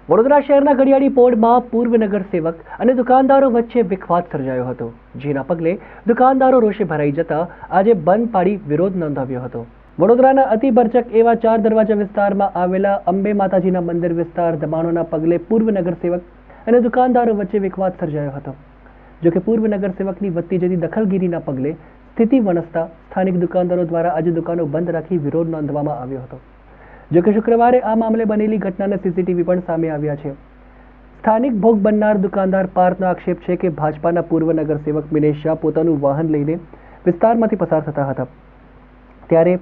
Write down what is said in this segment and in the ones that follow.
વડોદરા શહેરના ઘડિયાળી પોળમાં પૂર્વ નગરસેવક અને દુકાનદારો વચ્ચે વિખવાદ સર્જાયો હતો, જેના પગલે દુકાનદારો રોષે ભરાઈ જતા આજે બંધ પાડી વિરોધ નોંધાવ્યો હતો। વડોદરાના અતિ બરચક એવા 4 દરવાજા વિસ્તારમાં આવેલા અંબે માતાજીના મંદિર વિસ્તાર દબાણોના પગલે પૂર્વ નગરસેવક અને દુકાનદારો વચ્ચે વિખવાદ સર્જાયો હતો। જો કે પૂર્વ નગરસેવકની વધતી જતી દખલગીરીના પગલે સ્થિતિ વણસતા સ્થાનિક દુકાનદારો દ્વારા આજે દુકાનો બંધ રાખી વિરોધ નોંધવામાં આવ્યો હતો। જો કે શુક્રવારે આ મામલે બનેલી ઘટનાના સીસીટીવી પણ સામે આવ્યા છે। સ્થાનિક ભોગ બનનાર દુકાનદાર પાર્થનો આક્ષેપ છે કે ભાજપાના પૂર્વ નગરસેવક મિનેશ શાહ પોતાનું વાહન લઈને વિસ્તારમાંથી પસાર થતા હતા, ત્યારે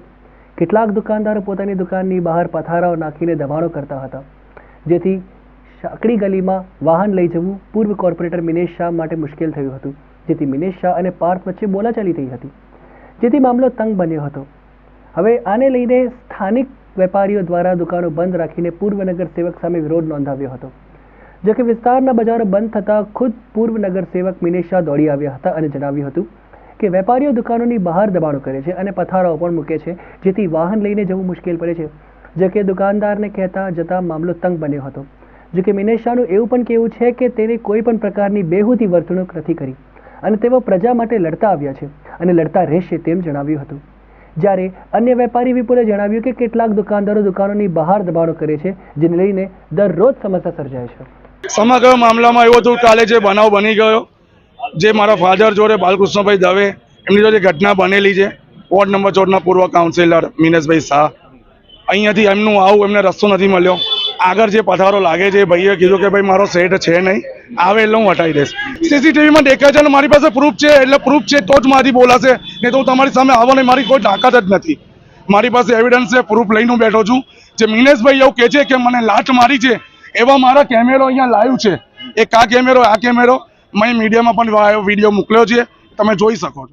કેટલાક દુકાનદારો પોતાની દુકાનની બહાર પથારાઓ નાખીને દબાણો કરતા હતા, જેથી સાંકડી ગલીમાં વાહન લઈ જવું પૂર્વ કોર્પોરેટર મિનેશ શાહ માટે મુશ્કેલ થયું હતું, જેથી મિનેશ શાહ અને પાર્થ વચ્ચે બોલાચાલી થઈ હતી, જેથી મામલો તંગ બન્યો હતો। હવે આને લઈને સ્થાનિક વેપારીઓ દ્વારા દુકાનો બંધ રાખીને પૂર્વ નગરસેવક સામે વિરોધ નોંધાવ્યો હતો। જો કે વિસ્તારના બજારો બંધ થતાં ખુદ પૂર્વ નગરસેવક મિનેશ શાહ દોડી આવ્યા હતા અને જણાવ્યું હતું કે વેપારીઓ દુકાનોની બહાર દબાણો કરે છે અને પથારાઓ પણ મૂકે છે, જેથી વાહન લઈને જવું મુશ્કેલ પડે છે। જો કે દુકાનદારને કહેતા જતાં મામલો તંગ બન્યો હતો। જો કે મિનેશ શાહનું એવું પણ કહેવું છે કે તેને કોઈ પણ પ્રકારની બેહુદી વર્તણૂક નથી કરી અને તેઓ પ્રજા માટે લડતા આવ્યા છે અને લડતા રહેશે તેમ જણાવ્યું હતું। જ્યારે અન્ય વેપારી વિપુલે જણાવ્યું કે કેટલાક દુકાનદારો દુકાનોની બહાર દબાણો કરે છે, જેને લઈને દરરોજ સમસ્યા સર્જાય છે। સમગ્ર મામલામાં એવું હતું, કાલે જે બનાવ બની ગયો, જે મારા ફાધર જોડે બાલકૃષ્ણભાઈ દવે એમની જોડે ઘટના બનેલી છે, વોર્ડ નંબર 14ના પૂર્વ કાઉન્સિલર મિનેશભાઈ શાહ અહીંયાથી એમનું આવું એમને રસ્તો નથી મળ્યો। આગળ જે પથારો લાગે છે ભાઈએ કીધું કે ભાઈ મારો સેટ છે નહીં, આવે એટલે હું હટાવી દઈશ। સીસીટીવીમાં દેખાય છે અને મારી પાસે પ્રૂફ છે, એટલે પ્રૂફ છે તો જ મારી બોલાશે, નહીં તો હું તમારી સામે આવવાની મારી કોઈ તાકાત જ નથી। મારી પાસે એવિડન્સ છે, પ્રૂફ લઈને હું બેઠો છું। જે મિનેશભાઈ એવું કહે છે કે મને લાત મારી છે, એવા મારા કેમેરો અહીંયા લાઈવ છે। એક આ કેમેરો મેં મીડિયામાં પણ વિડીયો મોકલ્યો છે, તમે જોઈ શકો છો।